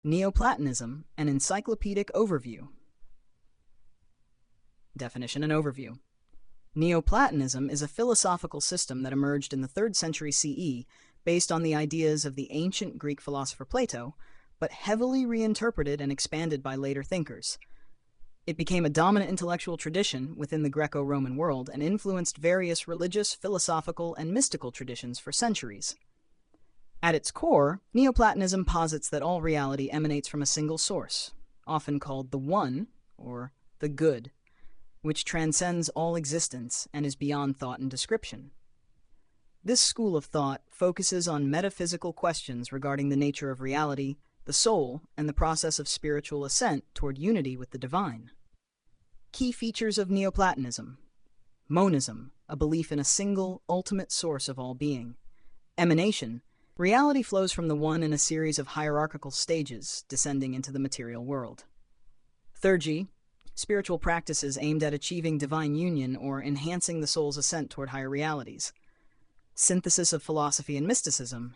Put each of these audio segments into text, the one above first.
Neoplatonism, an encyclopedic overview. Definition and overview. Neoplatonism is a philosophical system that emerged in the 3rd century CE based on the ideas of the ancient Greek philosopher Plato, but heavily reinterpreted and expanded by later thinkers. It became a dominant intellectual tradition within the Greco-Roman world and influenced various religious, philosophical, and mystical traditions for centuries. At its core, Neoplatonism posits that all reality emanates from a single source, often called the One, or the Good, which transcends all existence and is beyond thought and description. This school of thought focuses on metaphysical questions regarding the nature of reality, the soul, and the process of spiritual ascent toward unity with the divine. Key features of Neoplatonism: monism, a belief in a single, ultimate source of all being. Emanation, reality flows from the One in a series of hierarchical stages, descending into the material world. Theurgy, spiritual practices aimed at achieving divine union or enhancing the soul's ascent toward higher realities. Synthesis of philosophy and mysticism.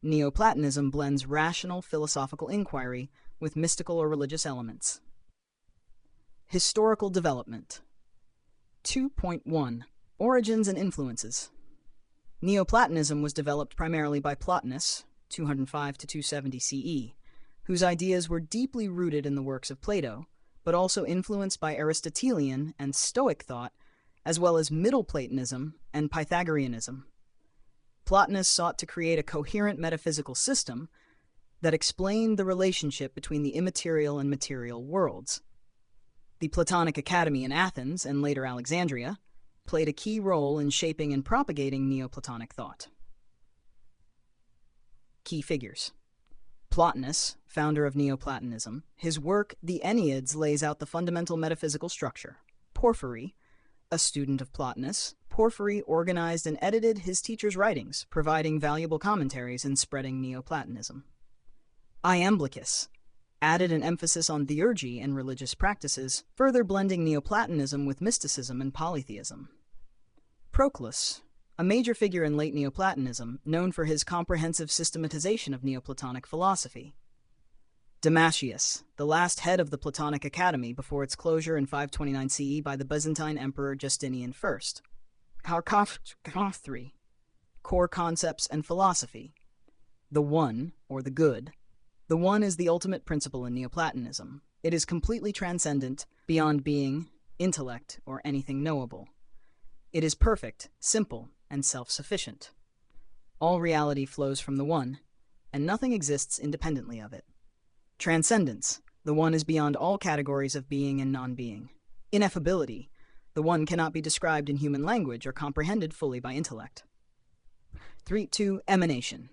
Neoplatonism blends rational philosophical inquiry with mystical or religious elements. Historical development. 2.1. Origins and influences. Neoplatonism was developed primarily by Plotinus, 205 to 270 CE, whose ideas were deeply rooted in the works of Plato, but also influenced by Aristotelian and Stoic thought, as well as Middle Platonism and Pythagoreanism. Plotinus sought to create a coherent metaphysical system that explained the relationship between the immaterial and material worlds. The Platonic Academy in Athens, and later Alexandria, played a key role in shaping and propagating Neoplatonic thought. Key figures. Plotinus, founder of Neoplatonism, his work The Enneads lays out the fundamental metaphysical structure. Porphyry, a student of Plotinus, Porphyry organized and edited his teacher's writings, providing valuable commentaries and spreading Neoplatonism. Iamblichus added an emphasis on theurgy and religious practices, further blending Neoplatonism with mysticism and polytheism. Proclus, a major figure in late Neoplatonism, known for his comprehensive systematization of Neoplatonic philosophy. Damasius, the last head of the Platonic Academy before its closure in 529 CE by the Byzantine Emperor Justinian I. Harkov3, core concepts and philosophy. The One, or the Good. The One is the ultimate principle in Neoplatonism. It is completely transcendent, beyond being, intellect, or anything knowable. It is perfect, simple, and self-sufficient. All reality flows from the One, and nothing exists independently of it. Transcendence. The One is beyond all categories of being and non-being. Ineffability. The One cannot be described in human language or comprehended fully by intellect. 3.2. Emanation.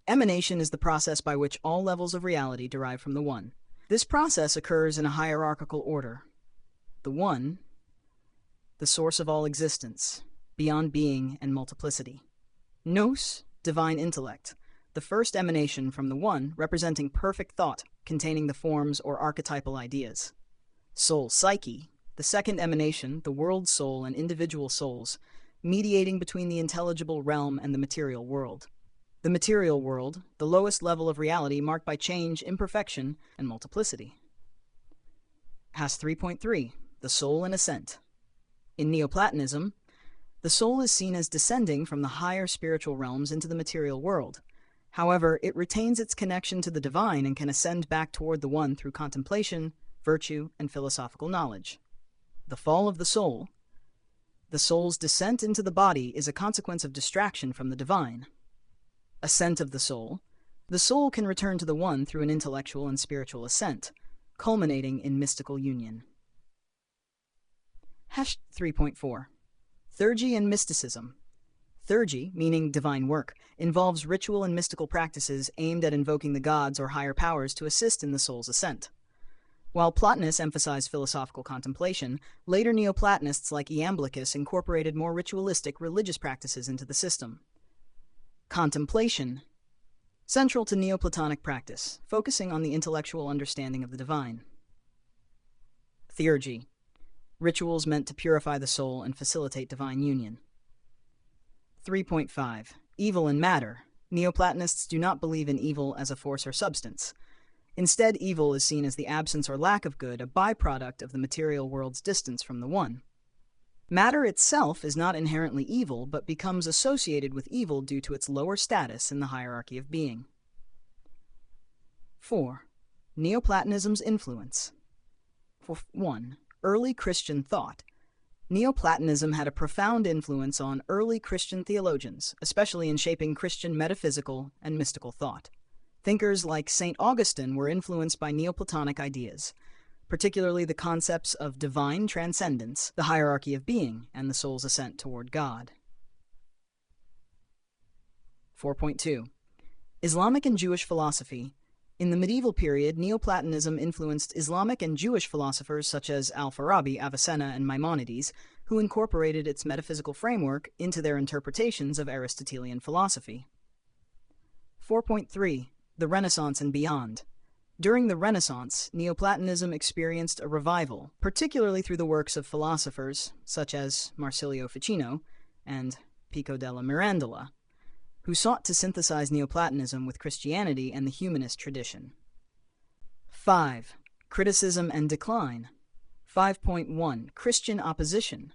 Emanation is the process by which all levels of reality derive from the One. This process occurs in a hierarchical order. The One, the source of all existence, beyond being and multiplicity. Nous, divine intellect, the first emanation from the One, representing perfect thought, containing the forms or archetypal ideas. Soul, psyche, the second emanation, the world soul and individual souls, mediating between the intelligible realm and the material world. The material world, the lowest level of reality marked by change, imperfection, and multiplicity. Has 3.3. The soul and ascent. In Neoplatonism, the soul is seen as descending from the higher spiritual realms into the material world. However, it retains its connection to the divine and can ascend back toward the One through contemplation, virtue, and philosophical knowledge. The fall of the soul. The soul's descent into the body is a consequence of distraction from the divine. Ascent of the soul. The soul can return to the One through an intellectual and spiritual ascent, culminating in mystical union. 3.4. Theurgy and mysticism. Theurgy, meaning divine work, involves ritual and mystical practices aimed at invoking the gods or higher powers to assist in the soul's ascent. While Plotinus emphasized philosophical contemplation, later Neoplatonists like Iamblichus incorporated more ritualistic religious practices into the system. Contemplation. Central to Neoplatonic practice, focusing on the intellectual understanding of the divine. Theurgy. Rituals meant to purify the soul and facilitate divine union. 3.5. Evil and matter. Neoplatonists do not believe in evil as a force or substance. Instead, evil is seen as the absence or lack of good, a byproduct of the material world's distance from the One. Matter itself is not inherently evil, but becomes associated with evil due to its lower status in the hierarchy of being. 4. Neoplatonism's influence. 1. Early Christian thought. Neoplatonism had a profound influence on early Christian theologians, especially in shaping Christian metaphysical and mystical thought. Thinkers like St. Augustine were influenced by Neoplatonic ideas, particularly the concepts of divine transcendence, the hierarchy of being, and the soul's ascent toward God. 4.2. Islamic and Jewish philosophy. In the medieval period, Neoplatonism influenced Islamic and Jewish philosophers such as Al-Farabi, Avicenna, and Maimonides, who incorporated its metaphysical framework into their interpretations of Aristotelian philosophy. 4.3. The Renaissance and beyond. During the Renaissance, Neoplatonism experienced a revival, particularly through the works of philosophers such as Marsilio Ficino and Pico della Mirandola, who sought to synthesize Neoplatonism with Christianity and the humanist tradition. 5. Criticism and decline. 5.1. Christian opposition.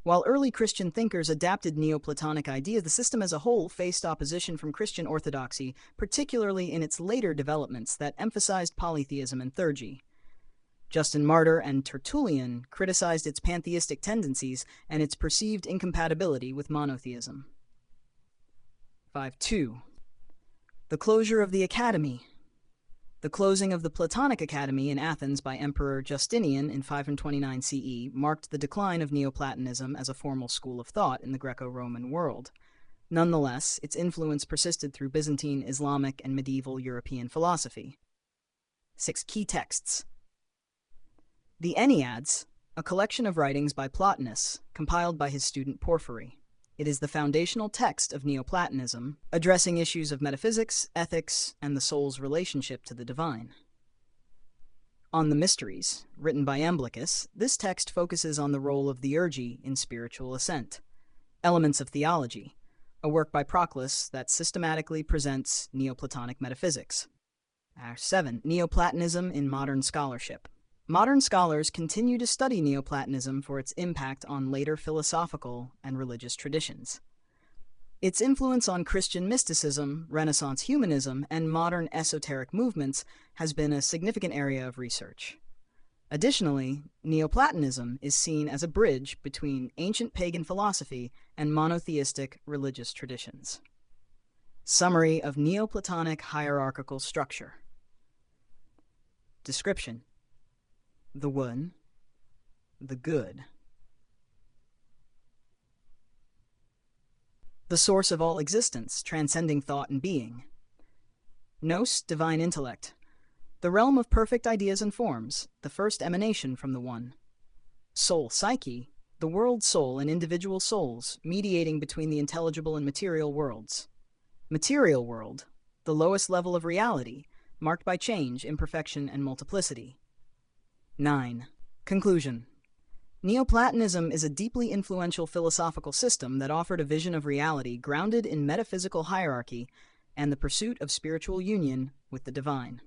While early Christian thinkers adapted Neoplatonic ideas, the system as a whole faced opposition from Christian orthodoxy, particularly in its later developments that emphasized polytheism and theurgy. Justin Martyr and Tertullian criticized its pantheistic tendencies and its perceived incompatibility with monotheism. 5.2. The closure of the Academy. The closing of the Platonic Academy in Athens by Emperor Justinian in 529 CE marked the decline of Neoplatonism as a formal school of thought in the Greco-Roman world. Nonetheless, its influence persisted through Byzantine, Islamic, and medieval European philosophy. 6 key texts. The Enneads, a collection of writings by Plotinus, compiled by his student Porphyry. It is the foundational text of Neoplatonism, addressing issues of metaphysics, ethics, and the soul's relationship to the divine. On the Mysteries, written by Iamblichus, this text focuses on the role of the urge in spiritual ascent. Elements of Theology, a work by Proclus that systematically presents Neoplatonic metaphysics. 7. Neoplatonism in modern scholarship. Modern scholars continue to study Neoplatonism for its impact on later philosophical and religious traditions. Its influence on Christian mysticism, Renaissance humanism, and modern esoteric movements has been a significant area of research. Additionally, Neoplatonism is seen as a bridge between ancient pagan philosophy and monotheistic religious traditions. Summary of Neoplatonic hierarchical structure. Description: the One, the Good. The source of all existence, transcending thought and being. Nous, divine intellect. The realm of perfect ideas and forms, the first emanation from the One. Soul, psyche. The world soul and individual souls, mediating between the intelligible and material worlds. Material world. The lowest level of reality, marked by change, imperfection, and multiplicity. 9. Conclusion. Neoplatonism is a deeply influential philosophical system that offered a vision of reality grounded in metaphysical hierarchy and the pursuit of spiritual union with the divine.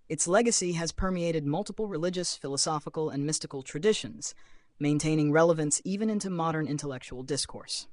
Its legacy has permeated multiple religious, philosophical, and mystical traditions, maintaining relevance even into modern intellectual discourse.